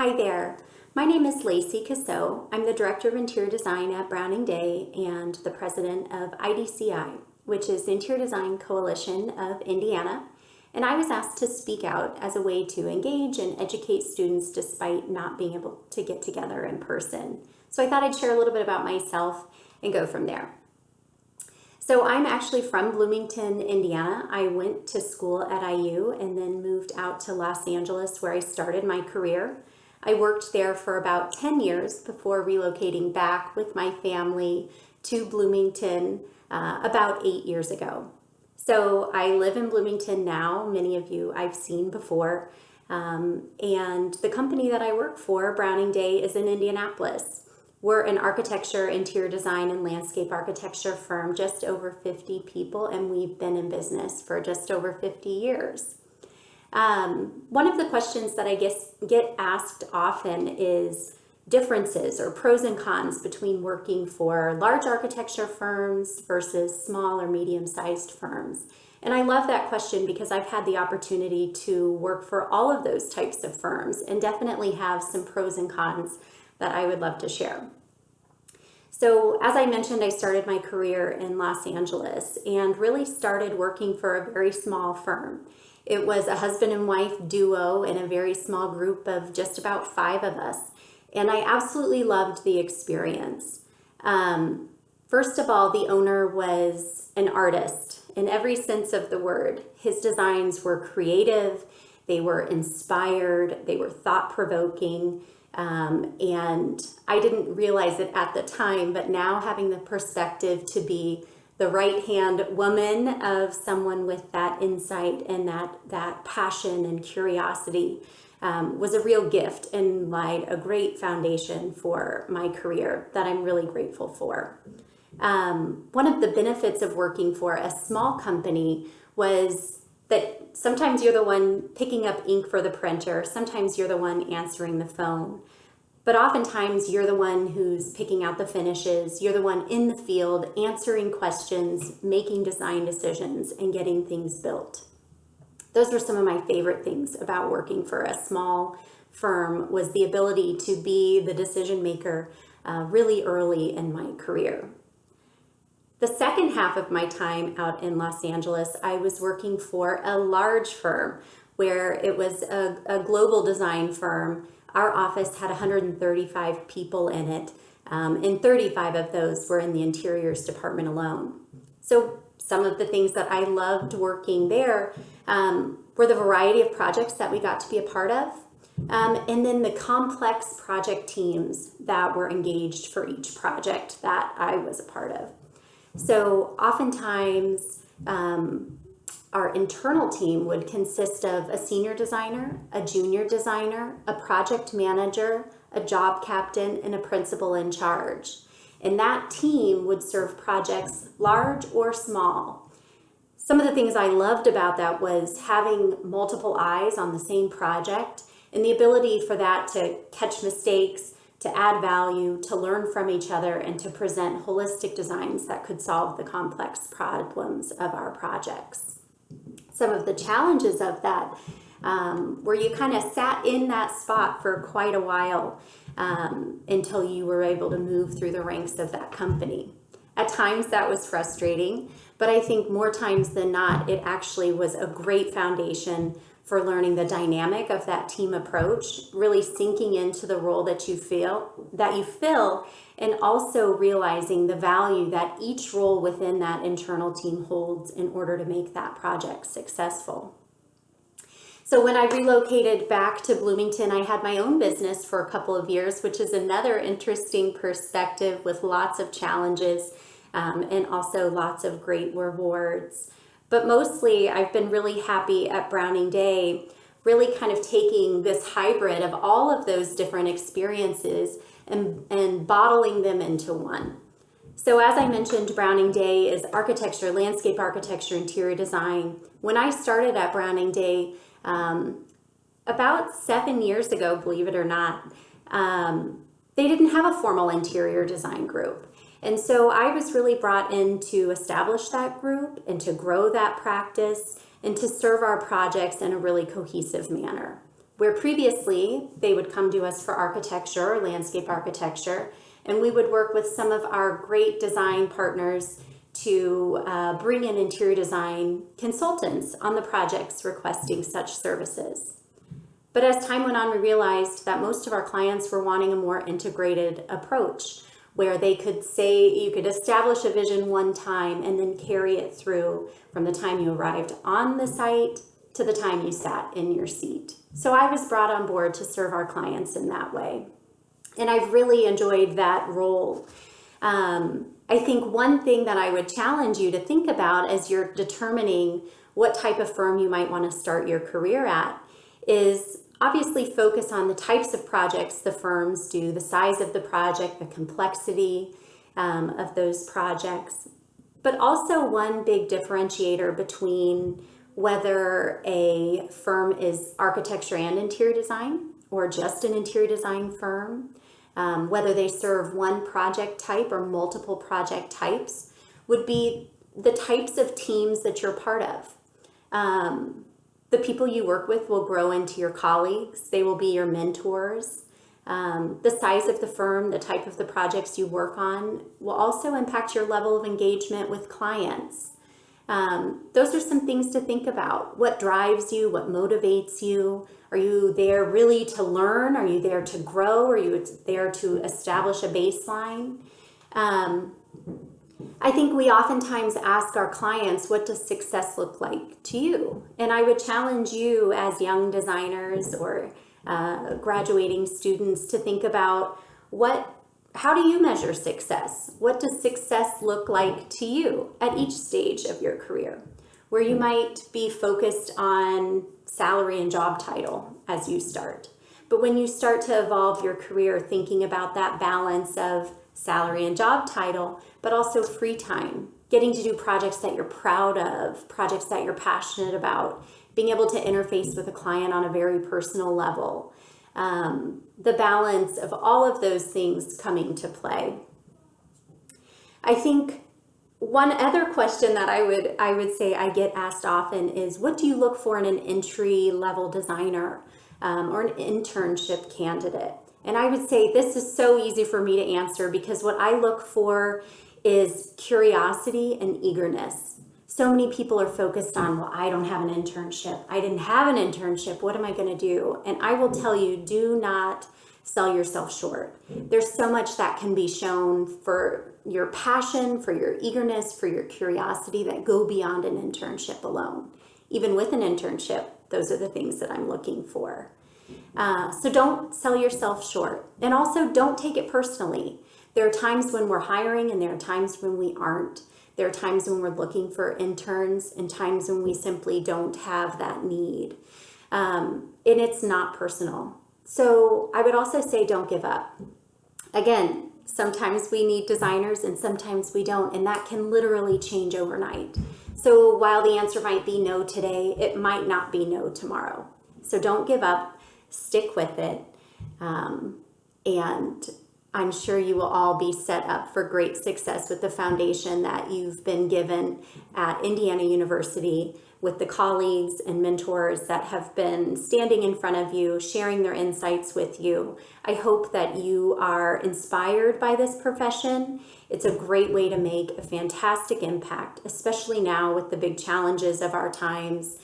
Hi there, my name is Lacey Causseaux. I'm the Director of Interior Design at Browning Day and the President of IDCI, which is the Interior Design Coalition of Indiana. And I was asked to speak out as a way to engage and educate students despite not being able to get together in person. So I thought I'd share a little bit about myself and go from there. So I'm actually from Bloomington, Indiana. I went to school at IU and then moved out to Los Angeles where I started my career. I worked there for about 10 years before relocating back with my family to Bloomington about 8 years ago. So I live in Bloomington now. Many of you I've seen before. And the company that I work for, Browning Day, is in Indianapolis. We're an architecture, interior design, and landscape architecture firm, just over 50 people, and we've been in business for just over 50 years. One of the questions that I get asked often is differences or pros and cons between working for large architecture firms versus small or medium-sized firms. And I love that question because I've had the opportunity to work for all of those types of firms and definitely have some pros and cons that I would love to share. So as I mentioned, I started my career in Los Angeles and really started working for a very small firm. It was a husband and wife duo in a very small group of just about 5 of us. And I absolutely loved the experience. First of all, the owner was an artist in every sense of the word. His designs were creative, they were inspired, they were thought-provoking, and I didn't realize it at the time, but now having the perspective to be the right-hand woman of someone with that insight and that passion and curiosity was a real gift and laid a great foundation for my career that I'm really grateful for. One of the benefits of working for a small company was that sometimes you're the one picking up ink for the printer, sometimes you're the one answering the phone. But oftentimes you're the one who's picking out the finishes, you're the one in the field answering questions, making design decisions, and getting things built. Those were some of my favorite things about working for a small firm, was the ability to be the decision maker really early in my career. The second half of my time out in Los Angeles, I was working for a large firm where it was a global design firm. Our office had 135 people in it, and 35 of those were in the interiors department alone. So some of the things that I loved working there were the variety of projects that we got to be a part of, and then the complex project teams that were engaged for each project that I was a part of. So oftentimes, our internal team would consist of a senior designer, a junior designer, a project manager, a job captain, and a principal in charge. And that team would serve projects large or small. Some of the things I loved about that was having multiple eyes on the same project and the ability for that to catch mistakes, to add value, to learn from each other, and to present holistic designs that could solve the complex problems of our projects. Some of the challenges of that where you kind of sat in that spot for quite a while until you were able to move through the ranks of that company. At times that was frustrating, but I think more times than not, it actually was a great foundation for learning the dynamic of that team approach, really sinking into the role that you fill, and also realizing the value that each role within that internal team holds in order to make that project successful. So when I relocated back to Bloomington, I had my own business for a couple of years, which is another interesting perspective with lots of challenges and also lots of great rewards. But mostly I've been really happy at Browning Day, really kind of taking this hybrid of all of those different experiences and bottling them into one. So as I mentioned, Browning Day is architecture, landscape architecture, interior design. When I started at Browning Day about 7 years ago, believe it or not, they didn't have a formal interior design group. And so I was really brought in to establish that group and to grow that practice and to serve our projects in a really cohesive manner. where previously they would come to us for architecture or landscape architecture, and we would work with some of our great design partners to bring in interior design consultants on the projects requesting such services. But as time went on, we realized that most of our clients were wanting a more integrated approach, where they could say you could establish a vision one time and then carry it through from the time you arrived on the site to the time you sat in your seat. So I was brought on board to serve our clients in that way. And I've really enjoyed that role. I think one thing that I would challenge you to think about as you're determining what type of firm you might want to start your career at is obviously focus on the types of projects the firms do, the size of the project, the complexity of those projects, but also one big differentiator between whether a firm is architecture and interior design or just an interior design firm, whether they serve one project type or multiple project types, would be the types of teams that you're part of. The people you work with will grow into your colleagues. They will be your mentors. The size of the firm, the type of the projects you work on will also impact your level of engagement with clients. Those are some things to think about. What drives you? What motivates you? Are you there really to learn? Are you there to grow? Are you there to establish a baseline? I think we oftentimes ask our clients, what does success look like to you? And I would challenge you as young designers or graduating students to think about how do you measure success? What does success look like to you at each stage of your career? Where you might be focused on salary and job title as you start. But when you start to evolve your career, thinking about that balance of salary and job title, but also free time, getting to do projects that you're proud of, projects that you're passionate about, being able to interface with a client on a very personal level. The balance of all of those things coming to play. I think one other question that I would say I get asked often is, what do you look for in an entry-level designer or an internship candidate? And I would say this is so easy for me to answer because what I look for is curiosity and eagerness. So many people are focused on, well, I don't have an internship. I didn't have an internship. What am I going to do? And I will tell you, do not sell yourself short. There's so much that can be shown for your passion, for your eagerness, for your curiosity that go beyond an internship alone. Even with an internship, those are the things that I'm looking for. So don't sell yourself short. And also don't take it personally. There are times when we're hiring and there are times when we aren't. There are times when we're looking for interns and times when we simply don't have that need. And it's not personal. So I would also say don't give up. Again, sometimes we need designers and sometimes we don't, and that can literally change overnight. So while the answer might be no today, it might not be no tomorrow. So don't give up, stick with it, and I'm sure you will all be set up for great success with the foundation that you've been given at Indiana University with the colleagues and mentors that have been standing in front of you, sharing their insights with you. I hope that you are inspired by this profession. It's a great way to make a fantastic impact, especially now with the big challenges of our times.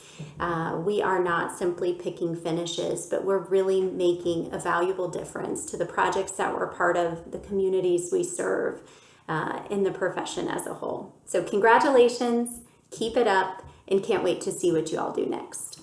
We are not simply picking finishes, but we're really making a valuable difference to the projects that we're part of, the communities we serve, in the profession as a whole. So congratulations, keep it up, and can't wait to see what you all do next.